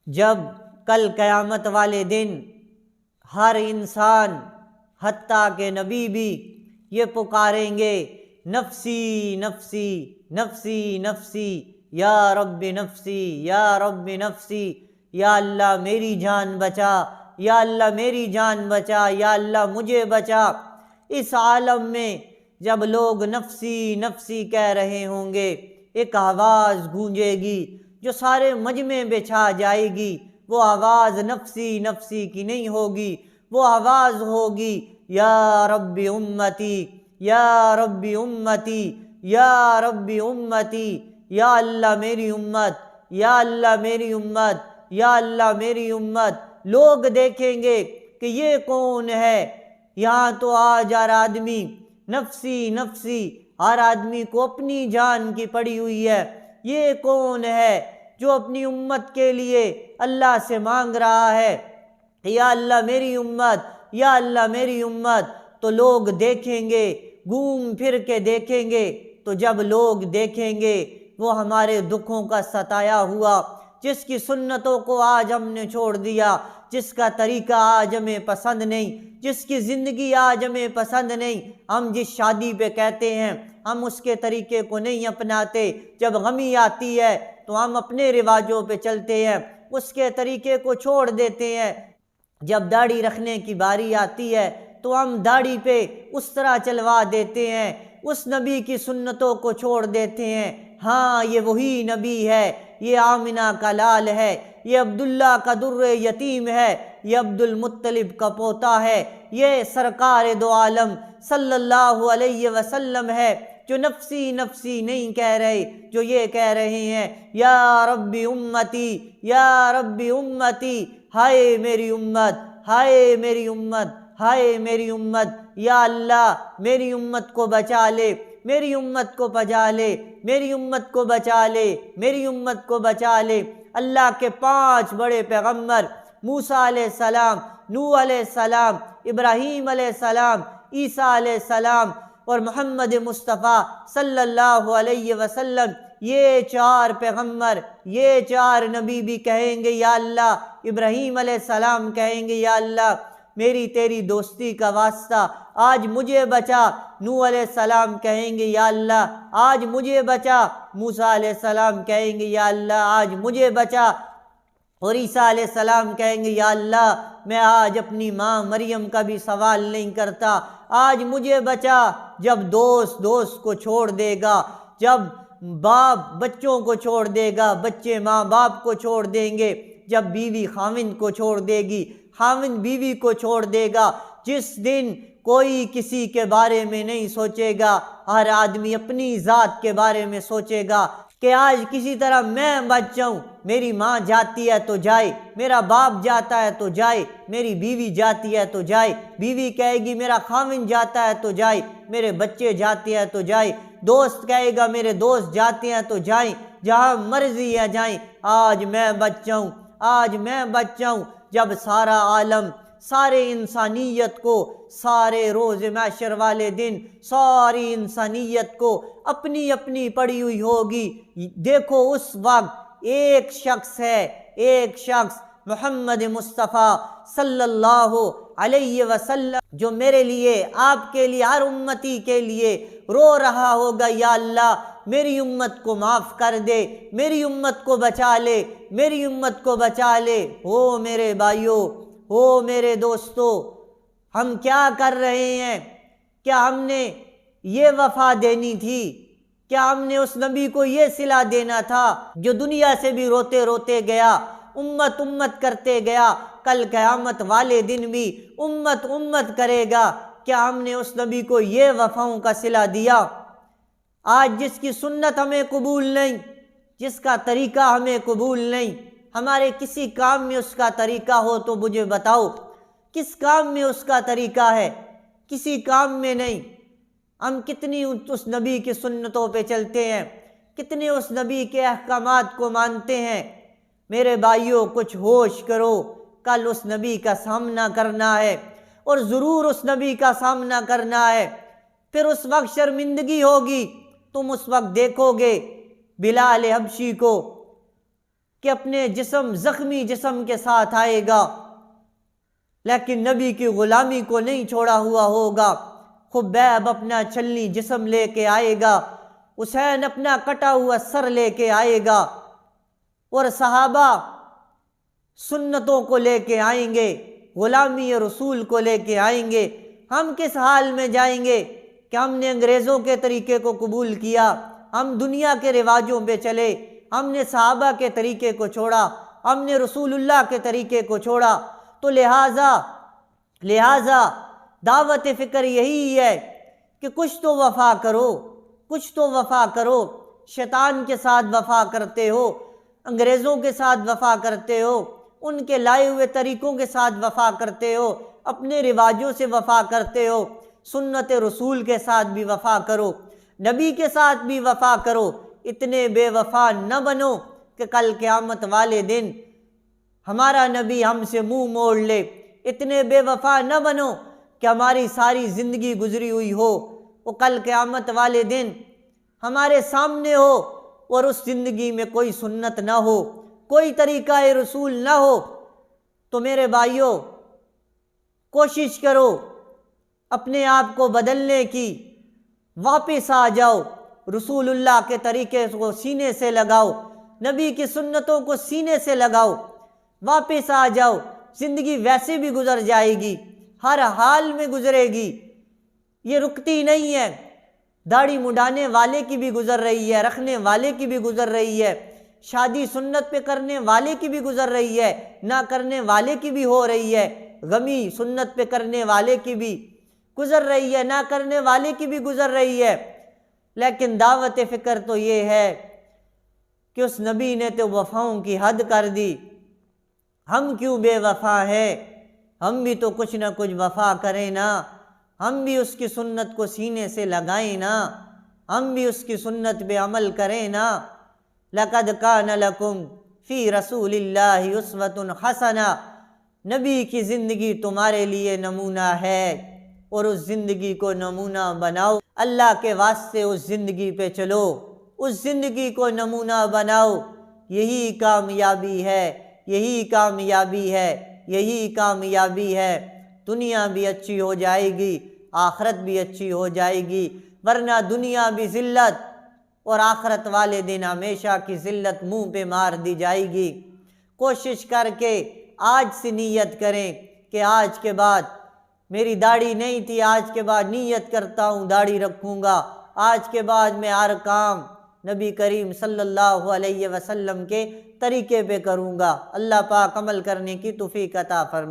جب کل قیامت والے دن ہر انسان حتیٰ کہ نبی بھی یہ پکاریں گے، نفسی نفسی نفسی نفسی یا رب نفسی یا رب نفسی، یا اللہ میری جان بچا، یا اللہ میری جان بچا، یا اللہ مجھے بچا۔ اس عالم میں جب لوگ نفسی نفسی کہہ رہے ہوں گے، ایک آواز گونجے گی جو سارے مجمع میں چھا جائے گی۔ وہ آواز نفسی نفسی کی نہیں ہوگی، وہ آواز ہوگی یا رب امتی یا رب امتی یا رب امتی، یا اللہ میری امت، یا اللہ میری امت، یا اللہ میری امت۔ لوگ دیکھیں گے کہ یہ کون ہے؟ یہاں تو آج ہر آدمی نفسی نفسی، ہر آدمی کو اپنی جان کی پڑی ہوئی ہے۔ یہ کون ہے جو اپنی امت کے لیے اللہ سے مانگ رہا ہے یا اللہ میری امت، یا اللہ میری امت؟ تو لوگ دیکھیں گے، گھوم پھر کے دیکھیں گے، تو جب لوگ دیکھیں گے وہ ہمارے دکھوں کا ستایا ہوا، جس کی سنتوں کو آج ہم نے چھوڑ دیا، جس کا طریقہ آج ہمیں پسند نہیں، جس کی زندگی آج ہمیں پسند نہیں، ہم جس شادی پہ کہتے ہیں ہم اس کے طریقے کو نہیں اپناتے، جب غمی آتی ہے تو ہم اپنے رواجوں پہ چلتے ہیں، اس کے طریقے کو چھوڑ دیتے ہیں، جب داڑھی رکھنے کی باری آتی ہے تو ہم داڑھی پہ اس طرح چلوا دیتے ہیں، اس نبی کی سنتوں کو چھوڑ دیتے ہیں۔ ہاں یہ وہی نبی ہے، یہ آمنہ کا لال ہے، یہ عبداللہ کا در یتیم ہے، یہ عبد المطلب کا پوتا ہے، یہ سرکار دو عالم صلی اللہ علیہ وسلم ہے، جو نفسی نفسی نہیں کہہ رہے، جو یہ کہہ رہے ہیں یا رب امتی یا رب امتی، ہائے میری امت، ہائے میری امت، ہائے میری امت، یا اللہ میری امت کو بچا لے، میری امت کو بچا لے، میری امت کو بچا لے، میری امت کو بچا لے۔ اللہ کے 5 بڑے پیغمبر موسیٰ علیہ السلام، نوح علیہ السلام، ابراہیم علیہ السلام، عیسیٰ علیہ السلام اور محمد مصطفیٰ صلی اللہ علیہ وسلم، یہ 4 پیغمبر، یہ 4 نبی بھی کہیں گے یا اللہ، ابراہیم علیہ السلام کہیں گے یا اللہ میری تیری دوستی کا واسطہ آج مجھے بچا، نوح علیہ السلام کہیں گے یا اللہ آج مجھے بچا، موسیٰ علیہ السلام کہیں گے یا اللہ آج مجھے بچا، اور عیسیٰ علیہ السلام کہیں گے یا اللہ میں آج اپنی ماں مریم کا بھی سوال نہیں کرتا، آج مجھے بچا۔ جب دوست دوست کو چھوڑ دے گا، جب باپ بچوں کو چھوڑ دے گا، بچے ماں باپ کو چھوڑ دیں گے، جب بیوی خاوند کو چھوڑ دے گی، خاوند بیوی کو چھوڑ دے گا، جس دن کوئی کسی کے بارے میں نہیں سوچے گا، ہر آدمی اپنی ذات کے بارے میں سوچے گا کہ آج کسی طرح میں بچ جاؤں، میری ماں جاتی ہے تو جائے، میرا باپ جاتا ہے تو جائے، میری بیوی جاتی ہے تو جائے، بیوی کہے گی میرا خاوند جاتا ہے تو جائے، میرے بچے جاتے ہیں تو جائے، دوست کہے گا میرے دوست جاتے ہیں تو جائیں، جہاں مرضی ہے جائیں، آج میں بچ جاؤں، آج میں بچ جاؤں۔ جب سارا عالم، سارے انسانیت کو، سارے روز محشر والے دن ساری انسانیت کو اپنی اپنی پڑی ہوئی ہوگی، دیکھو اس وقت ایک شخص ہے، ایک شخص محمد مصطفیٰ صلی اللہ علیہ وسلم، جو میرے لیے، آپ کے لیے، ہر امتی کے لیے رو رہا ہوگا یا اللہ میری امت کو معاف کر دے، میری امت کو بچا لے، میری امت کو بچا لے۔ او میرے بھائیوں، او میرے دوستو، ہم کیا کر رہے ہیں؟ کیا ہم نے یہ وفا دینی تھی؟ کیا ہم نے اس نبی کو یہ صلہ دینا تھا جو دنیا سے بھی روتے روتے گیا، امت امت کرتے گیا، کل قیامت والے دن بھی امت امت کرے گا؟ کیا ہم نے اس نبی کو یہ وفاؤں کا صلہ دیا؟ آج جس کی سنت ہمیں قبول نہیں، جس کا طریقہ ہمیں قبول نہیں، ہمارے کسی کام میں اس کا طریقہ ہو تو مجھے بتاؤ، کس کام میں اس کا طریقہ ہے؟ کسی کام میں نہیں۔ ہم کتنی اس نبی کی سنتوں پہ چلتے ہیں، کتنے اس نبی کے احکامات کو مانتے ہیں۔ میرے بھائیوں کچھ ہوش کرو، کل اس نبی کا سامنا کرنا ہے، اور ضرور اس نبی کا سامنا کرنا ہے، پھر اس وقت شرمندگی ہوگی۔ تم اس وقت دیکھو گے بلال حبشی کو کہ اپنے جسم زخمی جسم کے ساتھ آئے گا، لیکن نبی کی غلامی کو نہیں چھوڑا ہوا ہوگا۔ خبیب اپنا چھلنی جسم لے کے آئے گا، حسین اپنا کٹا ہوا سر لے کے آئے گا، اور صحابہ سنتوں کو لے کے آئیں گے، غلامی رسول کو لے کے آئیں گے۔ ہم کس حال میں جائیں گے کہ ہم نے انگریزوں کے طریقے کو قبول کیا، ہم دنیا کے رواجوں پہ چلے، ہم نے صحابہ کے طریقے کو چھوڑا، ہم نے رسول اللہ کے طریقے کو چھوڑا۔ تو لہٰذا دعوت فکر یہی ہے کہ کچھ تو وفا کرو، کچھ تو وفا کرو۔ شیطان کے ساتھ وفا کرتے ہو، انگریزوں کے ساتھ وفا کرتے ہو، ان کے لائے ہوئے طریقوں کے ساتھ وفا کرتے ہو، اپنے رواجوں سے وفا کرتے ہو، سنت رسول کے ساتھ بھی وفا کرو، نبی کے ساتھ بھی وفا کرو۔ اتنے بے وفا نہ بنو کہ کل قیامت والے دن ہمارا نبی ہم سے منہ موڑ لے۔ اتنے بے وفا نہ بنو کہ ہماری ساری زندگی گزری ہوئی ہو، وہ کل قیامت والے دن ہمارے سامنے ہو اور اس زندگی میں کوئی سنت نہ ہو، کوئی طریقہ رسول نہ ہو۔ تو میرے بھائیوں، کوشش کرو اپنے آپ کو بدلنے کی، واپس آ جاؤ، رسول اللہ کے طریقے کو سینے سے لگاؤ، نبی کی سنتوں کو سینے سے لگاؤ، واپس آ جاؤ۔ زندگی ویسے بھی گزر جائے گی، ہر حال میں گزرے گی، یہ رکتی نہیں ہے۔ داڑھی مڈانے والے کی بھی گزر رہی ہے، رکھنے والے کی بھی گزر رہی ہے، شادی سنت پہ کرنے والے کی بھی گزر رہی ہے، نہ کرنے والے کی بھی ہو رہی ہے، غمی سنت پہ کرنے والے کی بھی گزر رہی ہے، نہ کرنے والے کی بھی گزر رہی ہے۔ لیکن دعوت فکر تو یہ ہے کہ اس نبی نے تو وفاؤں کی حد کر دی، ہم کیوں بے وفا ہیں؟ ہم بھی تو کچھ نہ کچھ وفا کریں نا، ہم بھی اس کی سنت کو سینے سے لگائیں نا، ہم بھی اس کی سنت پہ عمل کریں نا۔ لَقَدْ كَانَ لَكُمْ فِي رَسُولِ اللَّهِ أُسْوَةٌ حَسَنَةٌ، نبی کی زندگی تمہارے لیے نمونہ ہے، اور اس زندگی کو نمونہ بناؤ۔ اللہ کے واسطے اس زندگی پہ چلو، اس زندگی کو نمونہ بناؤ۔ یہی کامیابی ہے، یہی کامیابی ہے، یہی کامیابی ہے۔ دنیا بھی اچھی ہو جائے گی، آخرت بھی اچھی ہو جائے گی، ورنہ دنیا بھی ذلت اور آخرت والے دن ہمیشہ کی ذلت منہ پہ مار دی جائے گی۔ کوشش کر کے آج سے نیت کریں کہ آج کے بعد میری داڑھی نہیں تھی، آج کے بعد نیت کرتا ہوں داڑھی رکھوں گا، آج کے بعد میں ہر کام نبی کریم صلی اللہ علیہ وسلم کے طریقے پہ کروں گا۔ اللہ پاک عمل کرنے کی توفیق عطا فرمائے۔